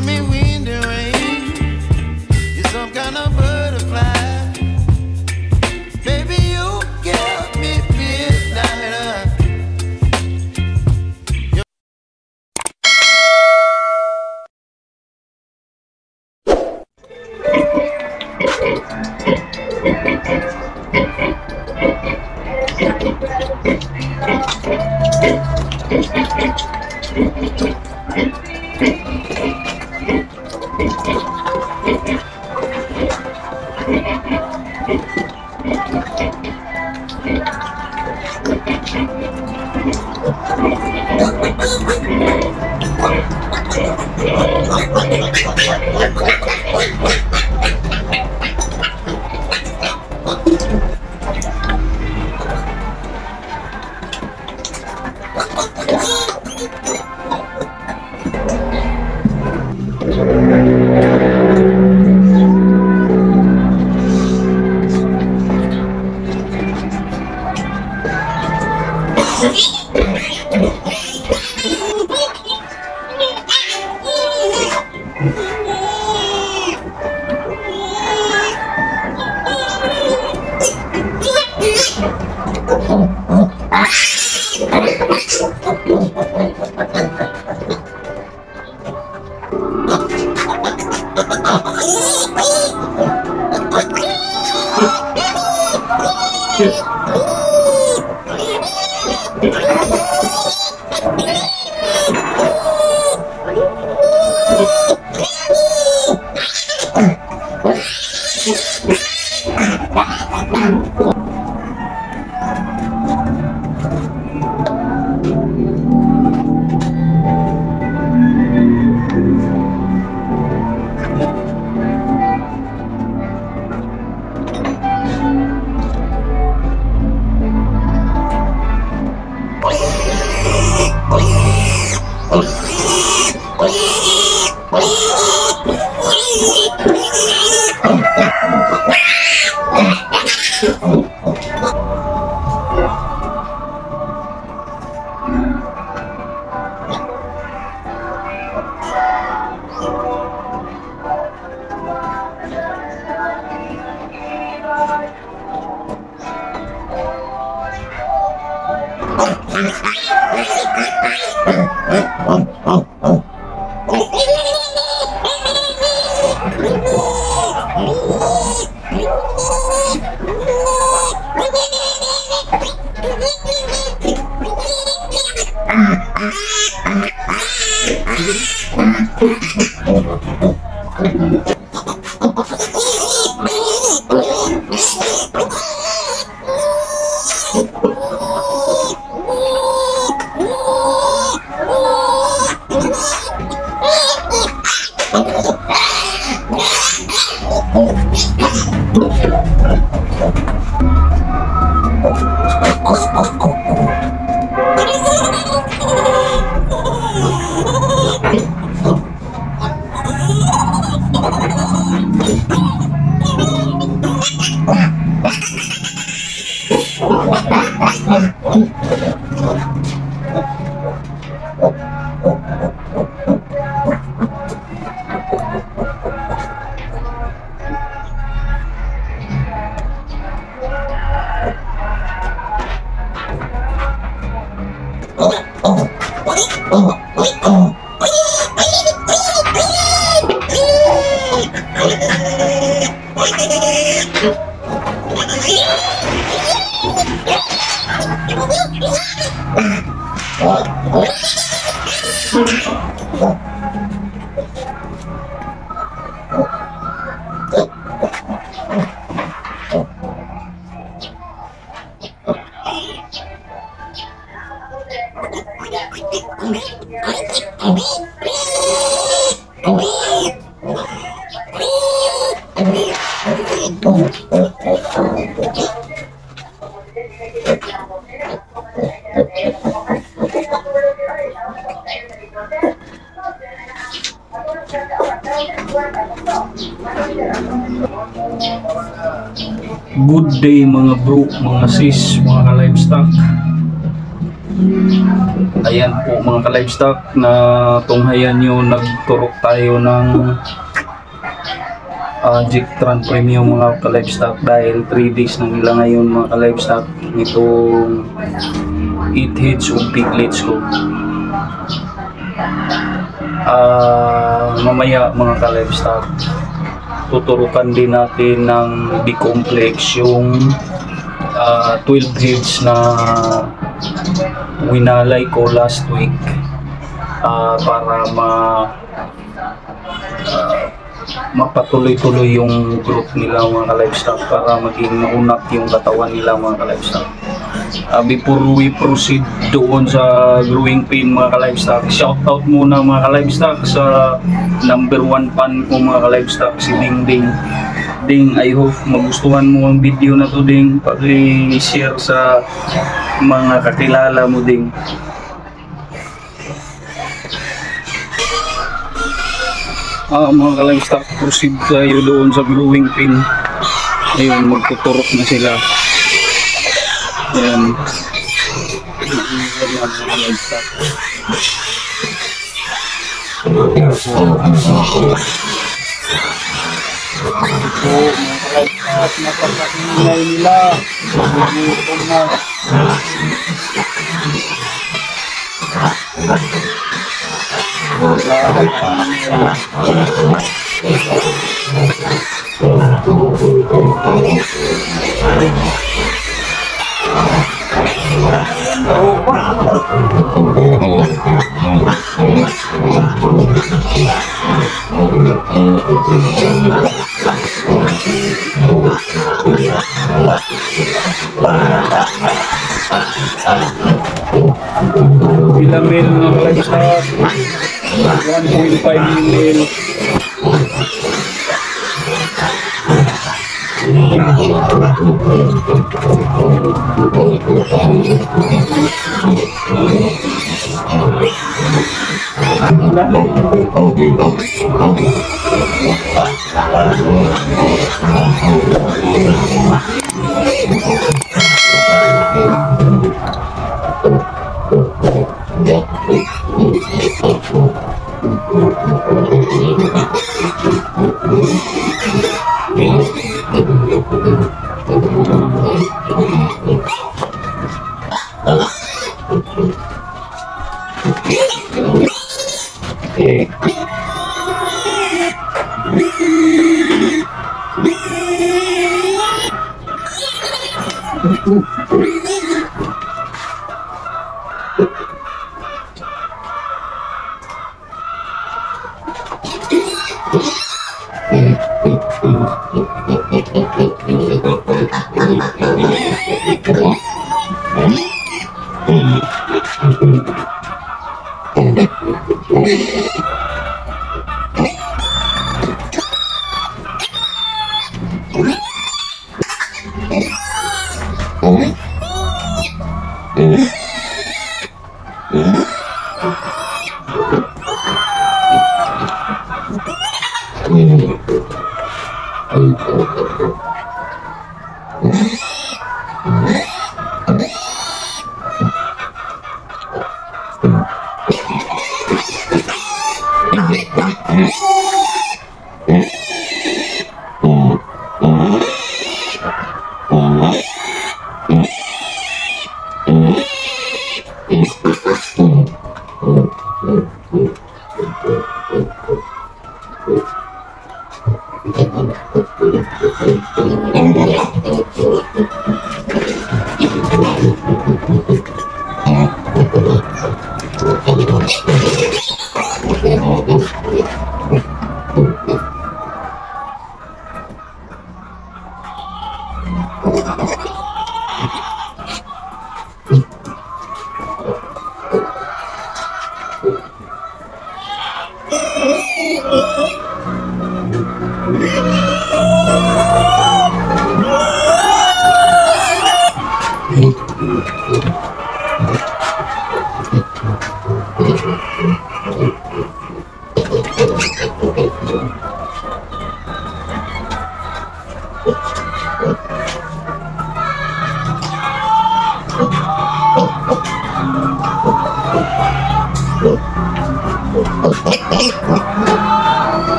Giving me wind and rain. You're some kind of butterfly. Baby, you give me midnight. Good day mga bro, mga sis, mga ka-livestock. Ayan po mga ka-livestock, na tunghayan nyo, nagturok tayo ng Jectran Premium mga ka-livestock dahil 3 days na nila ngayon mga ka-livestock itong 8 heads o piglets ko. Mamaya mga ka-livestock, tuturukan din natin ng B-complex yung 12 heads na winalay ko last week para mapatuloy-tuloy yung growth nila mga ka-livestock, para maging maunat yung katawan nila mga ka-livestock. Before we proceed doon sa growing pain mga ka-livestock, shoutout muna mga ka-livestock sa number 1 fan ko mga ka-livestock, si Ding Ding. Ding, I hope magustuhan mo ang video na to Ding, pag-share sa mga kakilala mo Ding. Mga ka-livestock, proceed tayo doon sa growing pin. Ayun, magtuturok na sila. Ayan. Mga ka-livestock. Napakaingay nila. Nagugutom na. Ilang mil mga ka-livestock? 1.5 mil.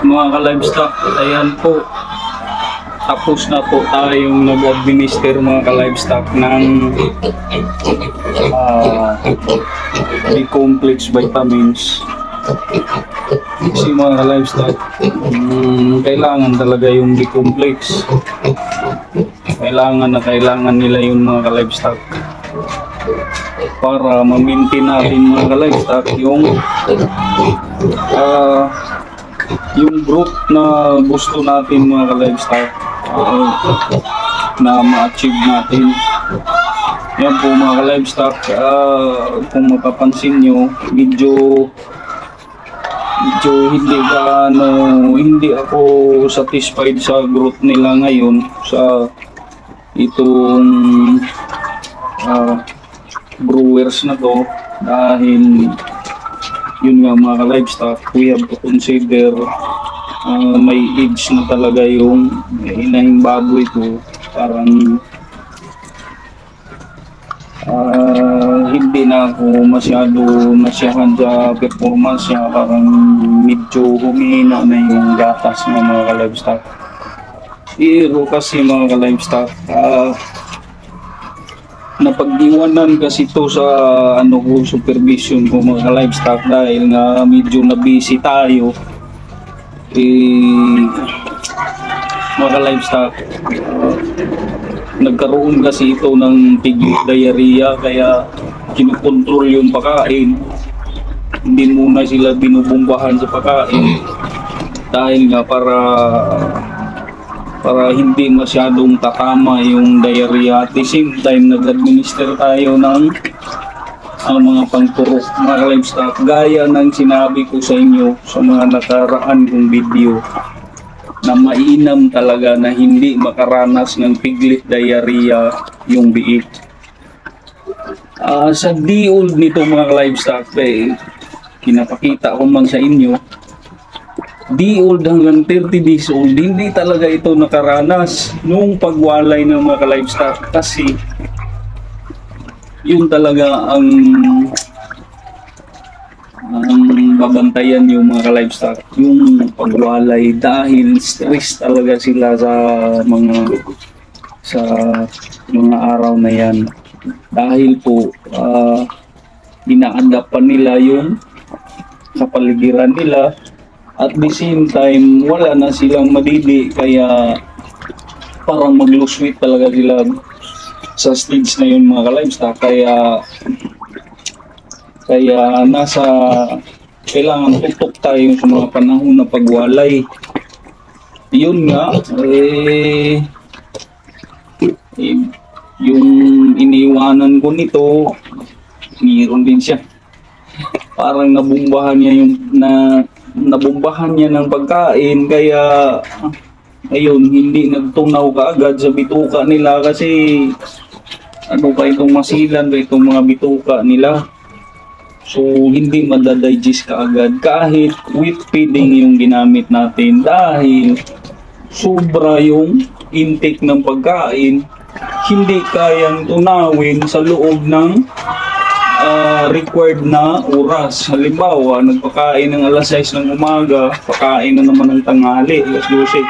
Mga ka-livestock, ayan po, tapos na po tayong nag-administer mga ka-livestock ng B-complex vitamins. Kasi mga ka-livestock, kailangan talaga yung B-complex. Kailangan nila yung mga ka-livestock para ma-maintain natin mga ka-livestock yung group na gusto natin mga ka-livestock na ma-achieve natin. Yan po mga ka-livestock, kung mapapansin nyo, medyo hindi ako satisfied sa growth nila ngayon sa itong brewers na to, dahil yun nga mga ka-livestock, we have to consider may age na talaga yung inahing baboy ko. Parang hindi na ako masyado nasiyahan sa performance niya. Parang medyo humihina na yung gatas ng mga ka-livestock. Pero kasi mga ka-livestock, napag-iwanan kasi to sa supervision ko mga livestock, dahil nga medyo na busy tayo mga livestock. Nagkaroon kasi ito ng piglet diarrhea, kaya kinukontrol yung pagkain. Hindi muna sila binubumbahan sa pagkain dahil nga para hindi masyadong tatama yung diarrhea. At the same time, nag-administer tayo ng mga pangturok mga livestock, gaya ng sinabi ko sa inyo sa mga nakaraan kong video, na mainam talaga na hindi makaranas ng piglet diarrhea yung biik. Sa di-old nito mga livestock, kinapakita ko man sa inyo, di-old hanggang 30 days old, hindi talaga ito nakaranas nung pagwalay ng mga livestock, kasi yun talaga ang babantayan yung mga livestock, yung pagwalay, dahil stress talaga sila sa mga araw na yan. Dahil po ina-adapt pa nila yung kapaligiran nila. At the same time, wala na silang madidi, kaya parang mag-lose weight talaga sila sa stage na yun mga ka-livestock. Kaya kailangan tutok tayo sa mga panahon na pagwalay. Yun nga, yung iniwanan ko nito, mayroon din siya. Parang nabumbahan niya ng pagkain, kaya ayun, hindi nagtunaw kaagad sa bituka nila, kasi itong masilan ba itong mga bituka nila. So hindi madadigest kaagad kahit with feeding yung ginamit natin, dahil sobra yung intake ng pagkain, hindi kayang tunawin sa loob ng required na oras. Halimbawa, nagpakain ng alas 6 ng umaga, pakain na naman ng tanghali, alas 12.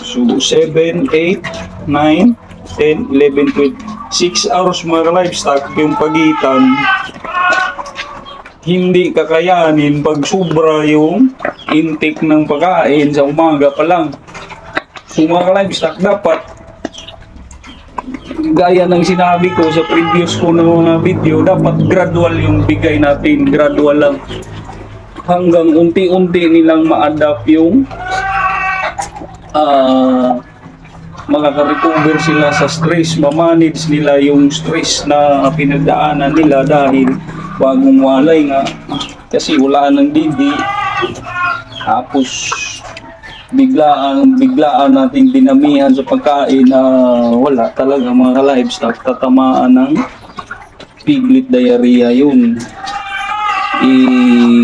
So, 7, 8, 9, 10, 11, 12. 6 hours mga livestock yung pagitan. Hindi kakayanin pag sobra yung intake ng pagkain sa umaga pa lang. So, mga livestock, dapat gaya ng sinabi ko sa previous ko na mga video, dapat gradual yung bigay natin, gradual lang, hanggang unti-unti nilang ma-adapt yung makaka-recover sila sa stress, ma-manage nila yung stress na pinagdaanan nila, dahil bagong walay nga, kasi wala nang didi, tapos biglaan nating dinamihan sa pagkain na wala talaga mga livestock tatamaan ng piglet diarrhea yun.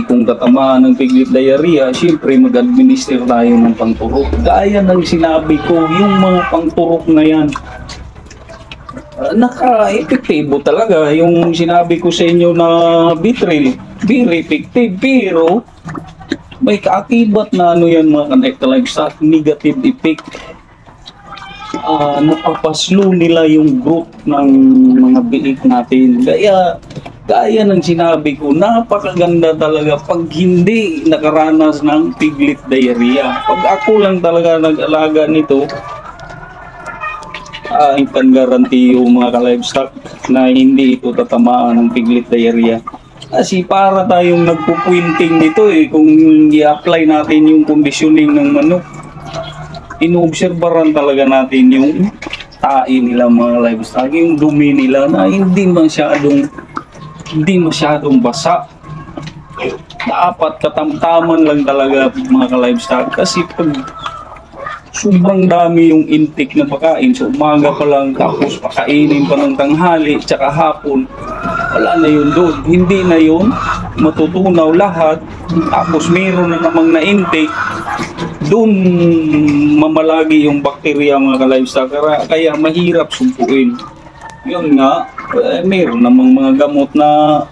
Kung tatamaan ng piglet diarrhea, siyempre mag-administer tayo ng pangturok. Gaya ng sinabi ko, yung mga pangturok na yan, naka-epektibo talaga. Yung sinabi ko sa inyo na bitril, very effective, pero may kaakibat na ano yan mga connected livestock, negative effect. Napapaslo nila yung growth ng mga biik natin. Gaya ng sinabi ko, napakaganda talaga pag hindi nakaranas ng piglet diarrhea. Pag ako lang talaga nag-alaga nito, I can guarantee yung mga ka-livestock na hindi ito tatamaan ng piglet diarrhea. Kasi para tayong nagpupuinting nito kung i-apply natin yung conditioning ng manok, inoobserbaran talaga natin yung tae nila mga livestock, yung dumi nila na hindi masyadong basa. Dapat katamtaman lang talaga mga ka-livestock, kasi pag sobrang dami yung intake na pagkain sa umaga pa lang, tapos pakainin pa ng tanghali tsaka hapon, wala na yun doon. Hindi na yun matutunaw lahat, tapos meron na namang na-intake, doon mamalagi yung bakterya mga ka-livestock, kaya mahirap sumpuin. Yun nga, meron namang mga gamot na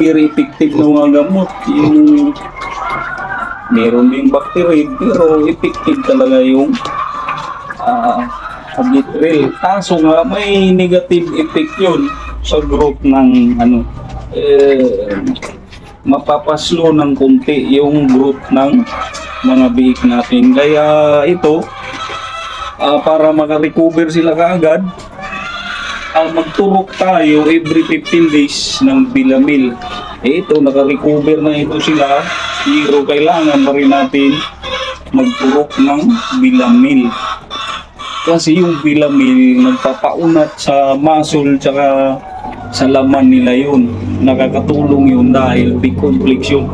very effective na mga gamot. Yung meron ding bacteria, pero effective talaga yung bitril. Kaso nga, may negative effect yun sa growth ng mapapaslo ng konti yung growth ng mga biik natin. Kaya ito, para makarecover sila kaagad, magturok tayo every 15 days ng Bilamil. Ito, nakarecover na ito sila, pero kailangan pa rin natin magturok ng Bilamil. Kasi yung Bilamil nagpapaunat sa muscle tsaka sa laman nila yun. Nakakatulong yun dahil B-complex yun.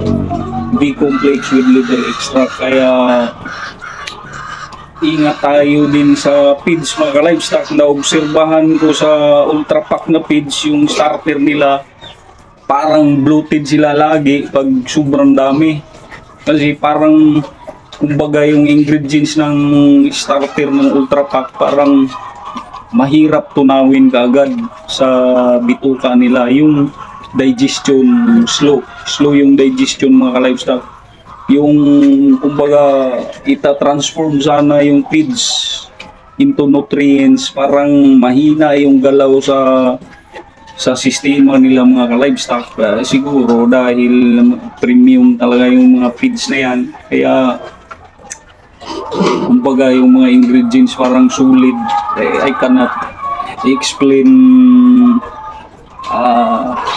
B-complex with liver extract. Kaya ingat tayo din sa feeds mga ka-livestock. Naobserbahan ko sa Ultra Pack na feeds, yung starter nila parang bloated sila lagi pag sobrang dami. Kasi parang kumbaga yung ingredients ng starter ng Ultra Pack parang mahirap tunawin kaagad sa bituka nila. Yung digestion slow yung digestion mga ka-livestock. Yung kumbaga ita-transform sana yung feeds into nutrients, parang mahina yung galaw sa sistema nila mga ka-livestock. Siguro dahil premium talaga yung mga feeds na yan, kaya kumbaga yung mga ingredients parang solid. I cannot explain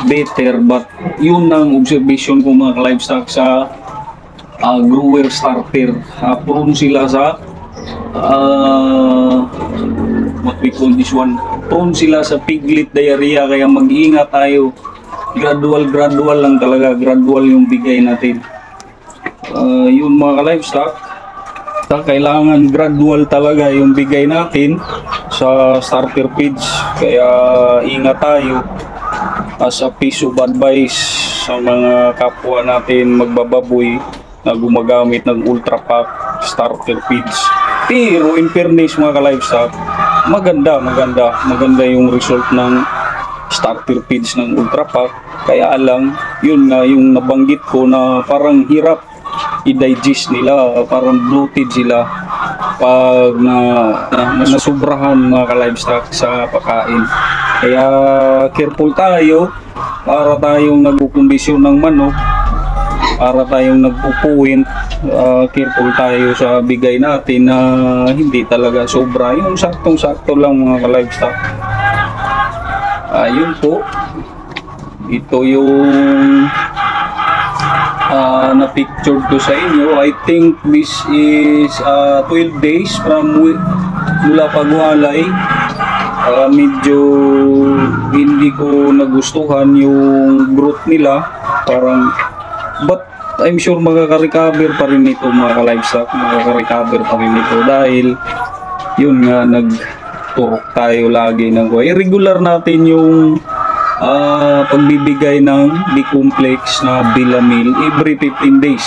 better, but yun ang observation ko mga ka-livestock sa grower starter. Prone sila sa what we call this one, prone sila sa piglet diarrhea, kaya mag-iingat tayo. Gradual lang talaga, gradual yung bigay natin. Yun mga ka-livestock, kailangan gradual talaga yung bigay natin sa starter feeds, kaya ingat tayo as a piece of advice sa mga kapwa natin magbababoy na gumagamit ng Ultra Pack starter feeds. Pero in fairness mga ka-livestock, maganda yung result ng starter feeds ng Ultra Pack. Kaya lang, yun nga yung nabanggit ko na parang hirap i-digest nila, parang bloated sila pag nasubrahan mga ka-livestock sa pagkain. Kaya careful tayo para tayong nagkukondisyon ng manok, para tayong nagpupuwint. Careful tayo sa bigay natin na hindi talaga sobra, yung saktong-sakto lang mga ka-livestock. Yun po, ito yung na-pictured ko sa inyo. I think this is 12 days from mula pagwalay. Medyo hindi ko nagustuhan yung growth nila, parang but I'm sure makaka-recover pa rin ito mga ka-livestock, makaka-recover pa rin ito dahil yun nga, nagturok tayo lagi ng regular natin yung pagbibigay ng B-complex na Bilamil every 15 days.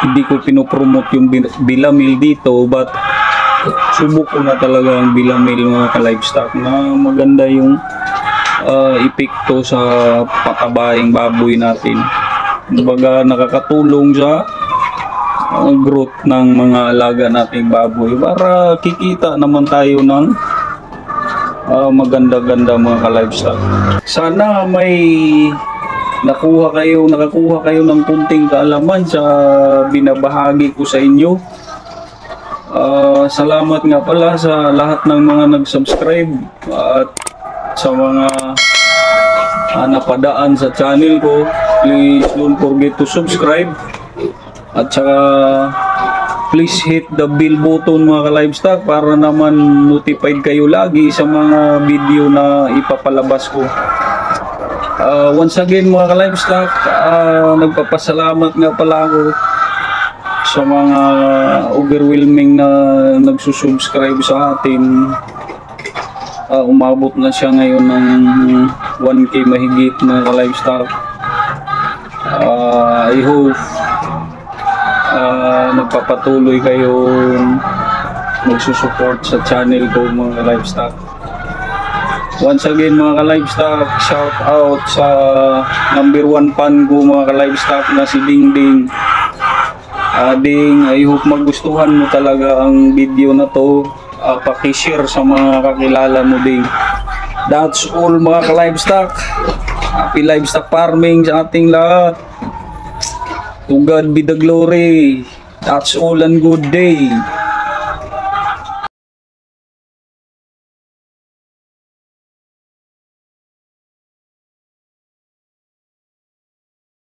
Hindi ko pinopromote yung Bilamil dito, but subok ko na talaga ang Bilamil mga ka-livestock na maganda yung epekto sa patabaing baboy natin. Kumbaga nakakatulong sa growth ng mga alaga nating baboy para kikita naman tayo ng maganda-ganda mga ka-livestock. Sana may nakakuha kayo ng kunting kaalaman sa binabahagi ko sa inyo. Salamat nga pala sa lahat ng mga nag-subscribe at sa mga napadaan sa channel ko. Please don't forget to subscribe at saka please hit the bell button mga ka-livestock para naman notified kayo lagi sa mga video na ipapalabas ko. Once again mga ka-livestock, nagpapasalamat nga pala ako sa mga overwhelming na nagsusubscribe sa atin. Umabot na siya ngayon ng 1K mahigit mga ka-livestock. I hope nagpapatuloy kayong magsusupport sa channel ko mga livestock. Once again mga ka-livestock, shout out sa number 1 fan ko mga ka-livestock na si Dingding. Ding, I hope magustuhan mo talaga ang video na to. Paki-share sa mga kakilala mo Ding. That's all mga ka-livestock. Happy livestock farming sa ating lahat. To God be the glory. That's all and good day.